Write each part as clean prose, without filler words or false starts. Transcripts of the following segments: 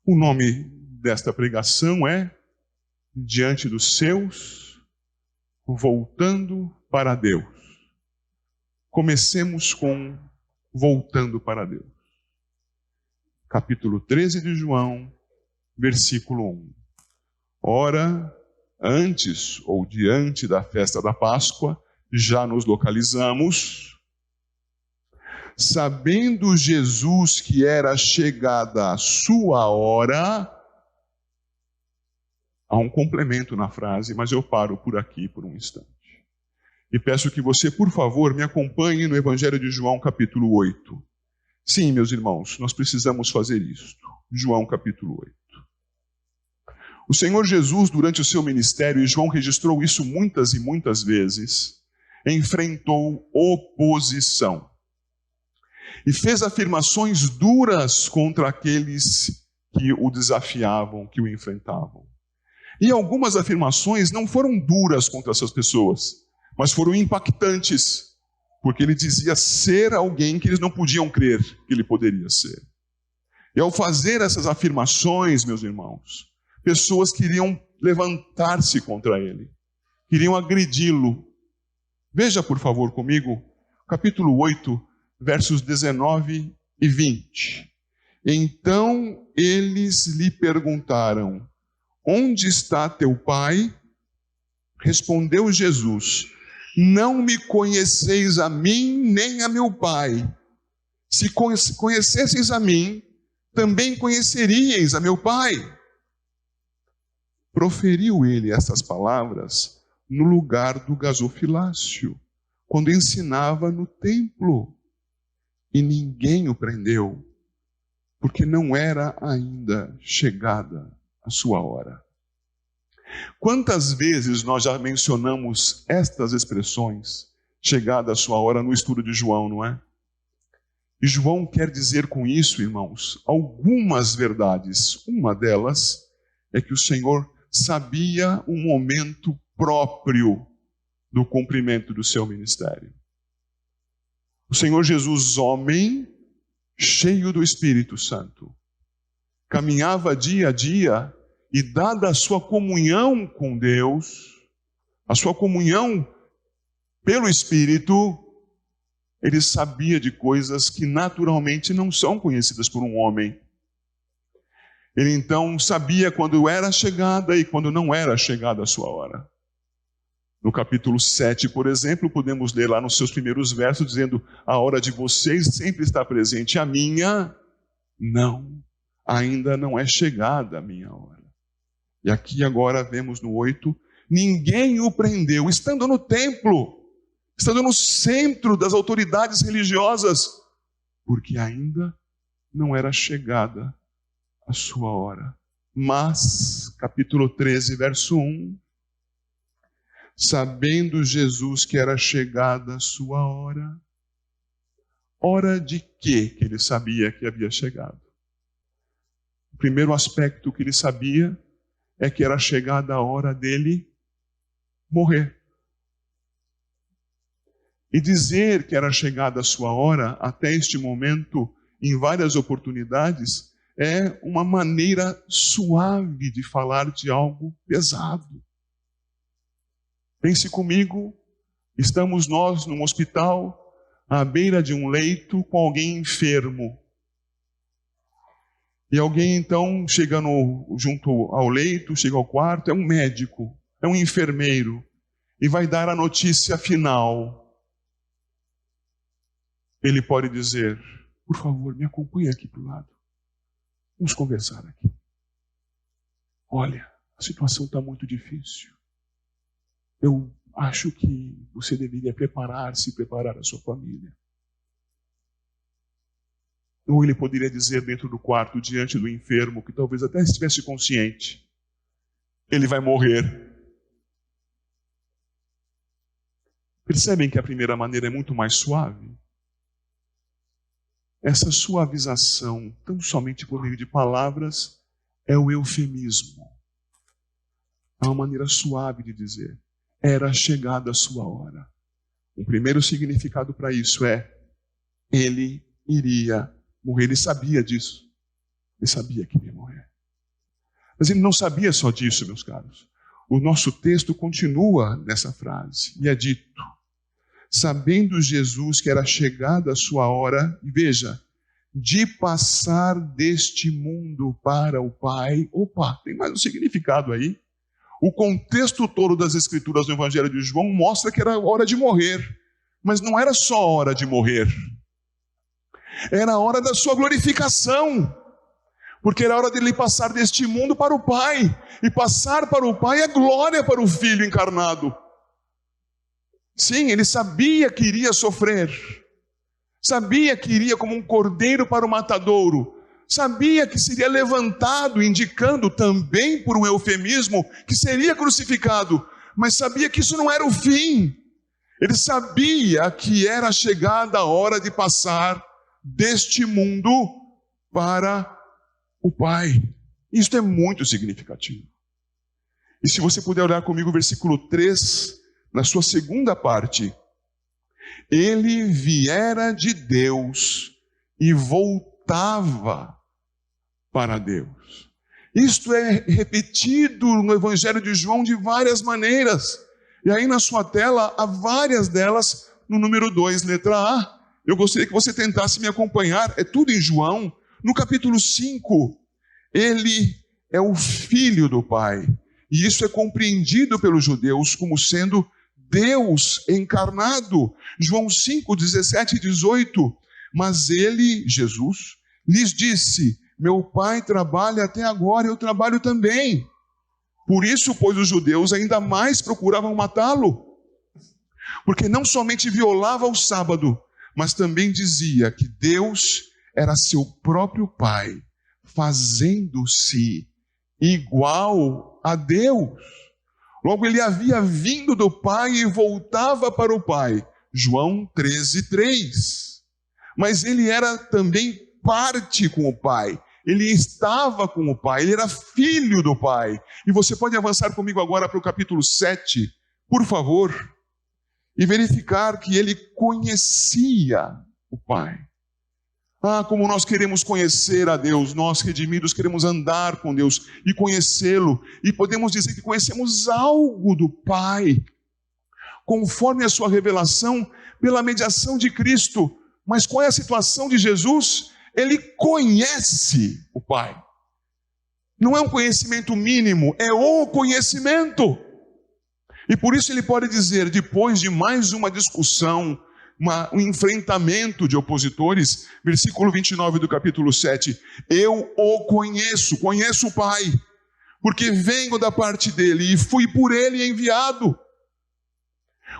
O nome desta pregação é Diante dos Seus, Voltando para Deus. Comecemos com Voltando para Deus. Capítulo 13 de João, versículo 1. Ora, antes ou diante da festa da Páscoa, já nos localizamos, sabendo Jesus que era chegada a sua hora. Há um complemento na frase, mas eu paro por aqui por um instante. E peço que você, por favor, me acompanhe no Evangelho de João, capítulo 8. Sim, meus irmãos, nós precisamos fazer isto. João, capítulo 8. O Senhor Jesus, durante o seu ministério, e João registrou isso muitas e muitas vezes, enfrentou oposição. E fez afirmações duras contra aqueles que o desafiavam, que o enfrentavam. E algumas afirmações não foram duras contra essas pessoas, mas foram impactantes, porque ele dizia ser alguém que eles não podiam crer que ele poderia ser. E ao fazer essas afirmações, meus irmãos, pessoas queriam levantar-se contra ele, queriam agredi-lo. Veja, por favor, comigo, capítulo 8, versos 19 e 20. Então eles lhe perguntaram: onde está teu pai? Respondeu Jesus: não me conheceis a mim, nem a meu pai. Se conhecesseis a mim, também conheceríeis a meu pai. Proferiu ele essas palavras no lugar do gasofilácio, quando ensinava no templo. E ninguém o prendeu, porque não era ainda chegada a sua hora. Quantas vezes nós já mencionamos estas expressões, chegada a sua hora, no estudo de João, não é? E João quer dizer com isso, irmãos, algumas verdades. Uma delas é que o Senhor sabia o momento próprio do cumprimento do seu ministério. O Senhor Jesus, homem, cheio do Espírito Santo, caminhava dia a dia e, dada a sua comunhão com Deus, a sua comunhão pelo Espírito, ele sabia de coisas que naturalmente não são conhecidas por um homem. Ele então sabia quando era chegada e quando não era chegada a sua hora. No capítulo 7, por exemplo, podemos ler lá nos seus primeiros versos, dizendo: a hora de vocês sempre está presente, a minha não, ainda não é chegada a minha hora. E aqui agora vemos no 8, ninguém o prendeu, estando no templo, estando no centro das autoridades religiosas, porque ainda não era chegada a sua hora. Mas, capítulo 13, verso 1, sabendo Jesus que era chegada a sua hora. Hora de quê que ele sabia que havia chegado? O primeiro aspecto que ele sabia é que era chegada a hora dele morrer. E dizer que era chegada a sua hora, até este momento, em várias oportunidades, é uma maneira suave de falar de algo pesado. Pense comigo, estamos nós num hospital, à beira de um leito, com alguém enfermo. E alguém então chega junto ao leito, chega ao quarto, é um médico, é um enfermeiro, e vai dar a notícia final. Ele pode dizer: por favor, me acompanhe aqui para o lado. Vamos conversar aqui. Olha, a situação está muito difícil. Eu acho que você deveria preparar a sua família. Ou ele poderia dizer dentro do quarto, diante do enfermo, que talvez até estivesse consciente: ele vai morrer. Percebem que a primeira maneira é muito mais suave? Essa suavização, tão somente por meio de palavras, é o eufemismo. É uma maneira suave de dizer: era chegada a sua hora. O primeiro significado para isso é: ele iria morrer. Ele sabia disso. Ele sabia que iria morrer. Mas ele não sabia só disso, meus caros. O nosso texto continua nessa frase, e é dito: sabendo Jesus que era chegada a sua hora, e veja, de passar deste mundo para o Pai. Opa, tem mais um significado aí. O contexto todo das Escrituras no Evangelho de João mostra que era hora de morrer. Mas não era só hora de morrer. Era a hora da sua glorificação. Porque era hora dele passar deste mundo para o Pai. E passar para o Pai é glória para o Filho encarnado. Sim, ele sabia que iria sofrer. Sabia que iria como um cordeiro para o matadouro. Sabia que seria levantado, indicando também por um eufemismo que seria crucificado. Mas sabia que isso não era o fim. Ele sabia que era chegada a hora de passar deste mundo para o Pai. Isso é muito significativo. E se você puder olhar comigo o versículo 3, na sua segunda parte: ele viera de Deus e voltava para Deus. Isto é repetido no Evangelho de João de várias maneiras. E aí na sua tela há várias delas no número 2, letra A. Eu gostaria que você tentasse me acompanhar. É tudo em João. No capítulo 5, ele é o Filho do Pai. E isso é compreendido pelos judeus como sendo Deus encarnado. João 5, 17 e 18. Mas ele, Jesus, lhes disse: meu Pai trabalha até agora, eu trabalho também. Por isso, pois, os judeus ainda mais procuravam matá-lo. Porque não somente violava o sábado, mas também dizia que Deus era seu próprio Pai, fazendo-se igual a Deus. Logo, ele havia vindo do Pai e voltava para o Pai. João 13, 3. Mas ele era também parte com o Pai. Ele estava com o Pai, ele era filho do Pai. E você pode avançar comigo agora para o capítulo 7, por favor, e verificar que ele conhecia o Pai. Ah, como nós queremos conhecer a Deus, nós redimidos queremos andar com Deus e conhecê-lo, e podemos dizer que conhecemos algo do Pai, conforme a sua revelação, pela mediação de Cristo. Mas qual é a situação de Jesus? Ele conhece o Pai. Não é um conhecimento mínimo, é o conhecimento. E por isso ele pode dizer, depois de mais uma discussão, um enfrentamento de opositores, versículo 29 do capítulo 7, eu o conheço, conheço o Pai, porque venho da parte dele e fui por ele enviado.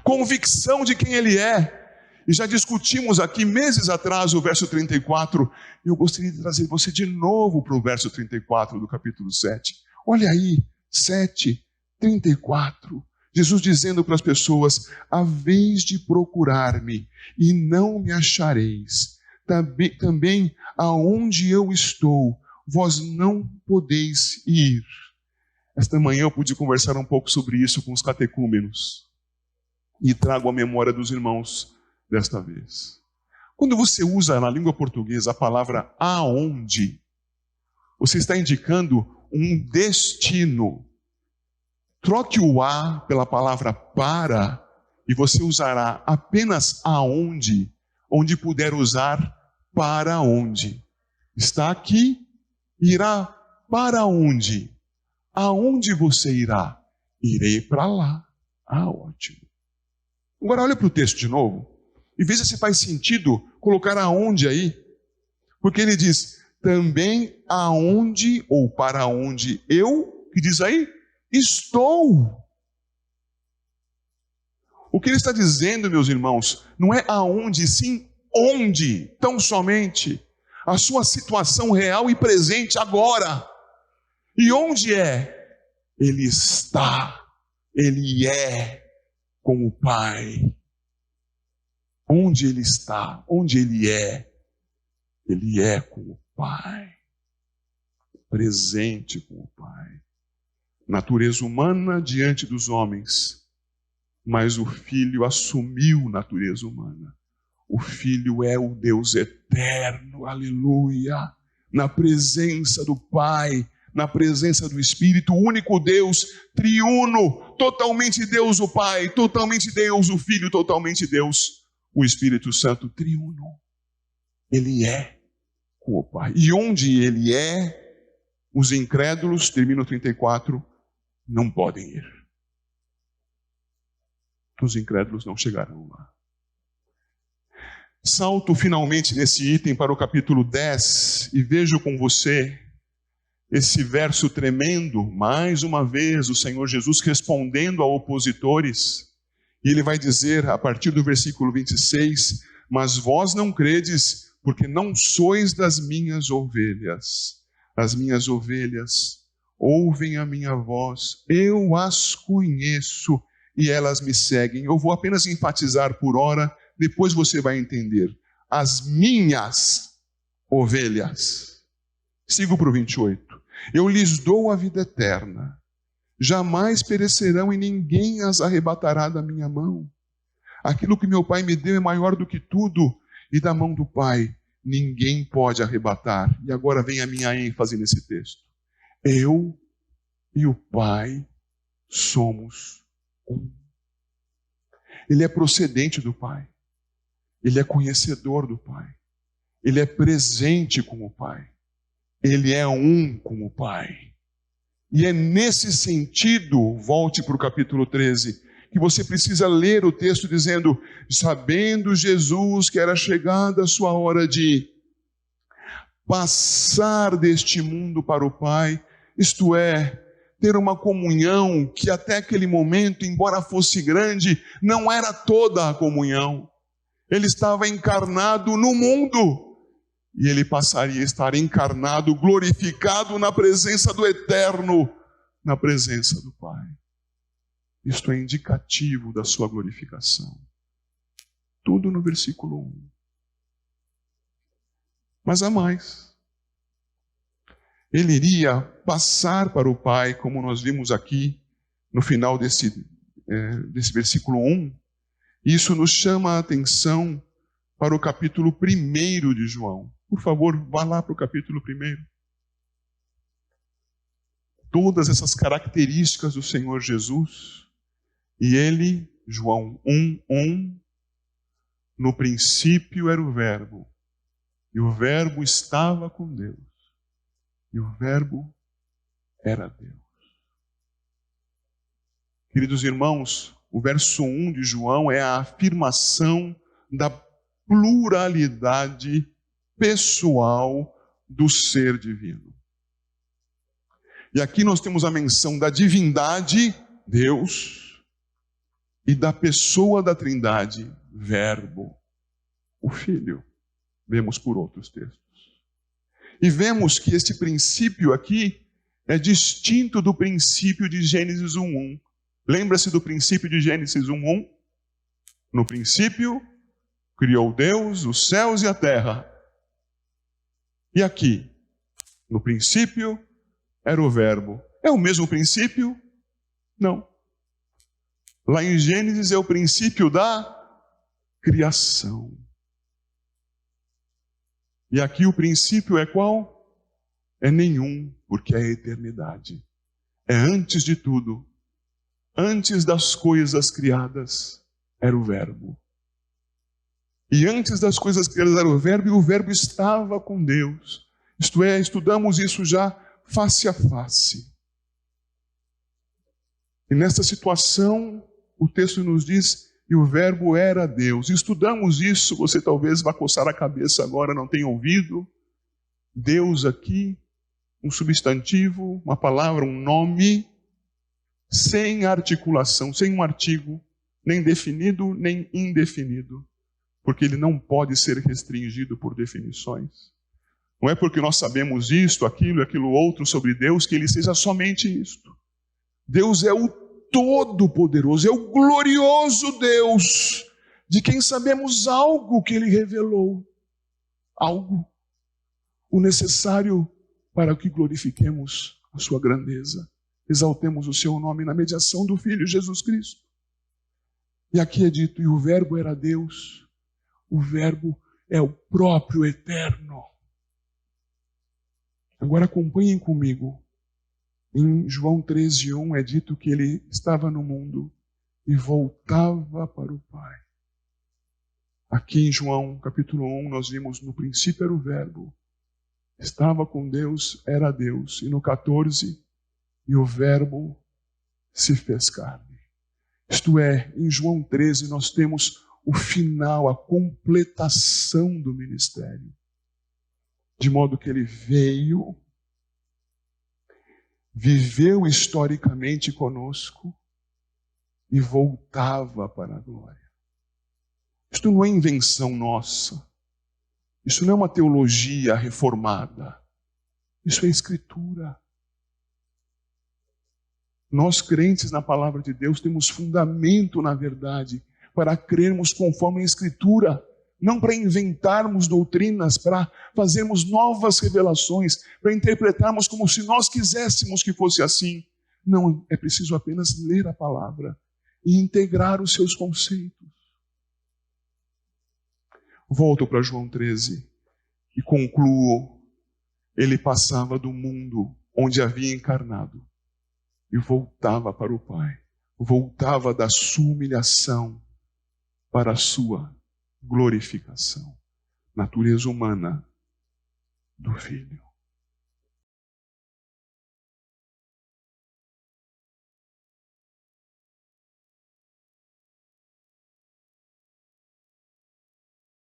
Convicção de quem ele é. E já discutimos aqui meses atrás o verso 34. Eu gostaria de trazer você de novo para o verso 34 do capítulo 7. Olha aí, 7, 34. Jesus dizendo para as pessoas: haveis de procurar-me e não me achareis. Também aonde eu estou, vós não podeis ir. Esta manhã eu pude conversar um pouco sobre isso com os catecúmenos. E trago à memória dos irmãos desta vez. Quando você usa na língua portuguesa a palavra aonde, você está indicando um destino. Troque o a pela palavra para e você usará apenas aonde, onde puder usar para onde. Está aqui, irá para onde? Aonde você irá? Irei para lá. Ah, ótimo. Agora olha para o texto de novo. E veja se faz sentido colocar aonde aí. Porque ele diz, também aonde ou para onde eu, que diz aí, estou. O que ele está dizendo, meus irmãos, não é aonde, sim onde, tão somente. A sua situação real e presente agora. E onde é? Ele está, ele é com o Pai. Onde ele está, onde ele é com o Pai, presente com o Pai. Natureza humana diante dos homens, mas o Filho assumiu natureza humana. O Filho é o Deus eterno, aleluia, na presença do Pai, na presença do Espírito, o único Deus, triuno, totalmente Deus o Pai, totalmente Deus o Filho, totalmente Deus o Espírito Santo, triuno. Ele é com o Pai. E onde ele é, os incrédulos, termina o 34, não podem ir. Os incrédulos não chegarão lá. Salto finalmente nesse item para o capítulo 10 e vejo com você esse verso tremendo, mais uma vez o Senhor Jesus respondendo a opositores, e ele vai dizer a partir do versículo 26, mas vós não credes, porque não sois das minhas ovelhas. As minhas ovelhas ouvem a minha voz, eu as conheço e elas me seguem. Eu vou apenas enfatizar por hora, depois você vai entender. As minhas ovelhas. Sigo para o 28. Eu lhes dou a vida eterna. Jamais perecerão e ninguém as arrebatará da minha mão. Aquilo que meu Pai me deu é maior do que tudo, e da mão do Pai ninguém pode arrebatar. E agora vem a minha ênfase nesse texto. Eu e o Pai somos um. Ele é procedente do Pai. Ele é conhecedor do Pai. Ele é presente com o Pai. Ele é um com o Pai. E é nesse sentido, volte para o capítulo 13, que você precisa ler o texto dizendo, sabendo Jesus que era chegada a sua hora de passar deste mundo para o Pai, isto é, ter uma comunhão que até aquele momento, embora fosse grande, não era toda a comunhão. Ele estava encarnado no mundo, e ele passaria a estar encarnado, glorificado na presença do Eterno, na presença do Pai. Isto é indicativo da sua glorificação. Tudo no versículo 1. Mas há mais. Ele iria passar para o Pai, como nós vimos aqui no final desse versículo 1. Isso nos chama a atenção para o capítulo 1 de João. Por favor, vá lá para o capítulo 1. Todas essas características do Senhor Jesus. E ele, João 1:1, no princípio era o Verbo, e o Verbo estava com Deus, e o Verbo era Deus. Queridos irmãos, o verso 1 de João é a afirmação da pluralidade pessoal do ser divino. E aqui nós temos a menção da divindade, Deus, e da pessoa da Trindade, Verbo, o Filho. Vemos por outros textos. E vemos que este princípio aqui é distinto do princípio de Gênesis 1:1. Lembra-se do princípio de Gênesis 1:1? No princípio, criou Deus os céus e a terra. E aqui, no princípio, era o Verbo. É o mesmo princípio? Não. Lá em Gênesis é o princípio da criação. E aqui o princípio é qual? É nenhum, porque é a eternidade. É antes de tudo. Antes das coisas criadas, era o Verbo. E antes das coisas criadas era o Verbo, e o Verbo estava com Deus. Isto é, estudamos isso já face a face. E nessa situação, o texto nos diz, e o Verbo era Deus. Estudamos isso, você talvez vá coçar a cabeça agora, não tenha ouvido. Deus aqui, um substantivo, uma palavra, um nome, sem articulação, sem um artigo, nem definido, nem indefinido. Porque ele não pode ser restringido por definições. Não é porque nós sabemos isto, aquilo e aquilo outro sobre Deus, que ele seja somente isto. Deus é o Todo-Poderoso, é o glorioso Deus, de quem sabemos algo que ele revelou. Algo. O necessário para que glorifiquemos a sua grandeza. Exaltemos o seu nome na mediação do Filho Jesus Cristo. E aqui é dito, e o Verbo era Deus. O Verbo é o próprio Eterno. Agora acompanhem comigo Em João 13:1 é dito que ele estava no mundo e voltava para o Pai. Aqui em João capítulo 1 nós vimos: no princípio era o Verbo, estava com Deus, era Deus. E no 14, e o Verbo se fez carne. Isto é, em João 13 nós temos o final, a completação do ministério. De modo que ele veio, viveu historicamente conosco e voltava para a glória. Isto não é invenção nossa. Isso não é uma teologia reformada. Isso é Escritura. Nós, crentes na palavra de Deus, temos fundamento na verdade para crermos conforme a Escritura, não para inventarmos doutrinas, para fazermos novas revelações, para interpretarmos como se nós quiséssemos que fosse assim. Não, é preciso apenas ler a palavra e integrar os seus conceitos. Volto para João 13 e concluo. Ele passava do mundo onde havia encarnado e voltava para o Pai. Voltava da sua humilhação para a sua glorificação. Natureza humana do Filho.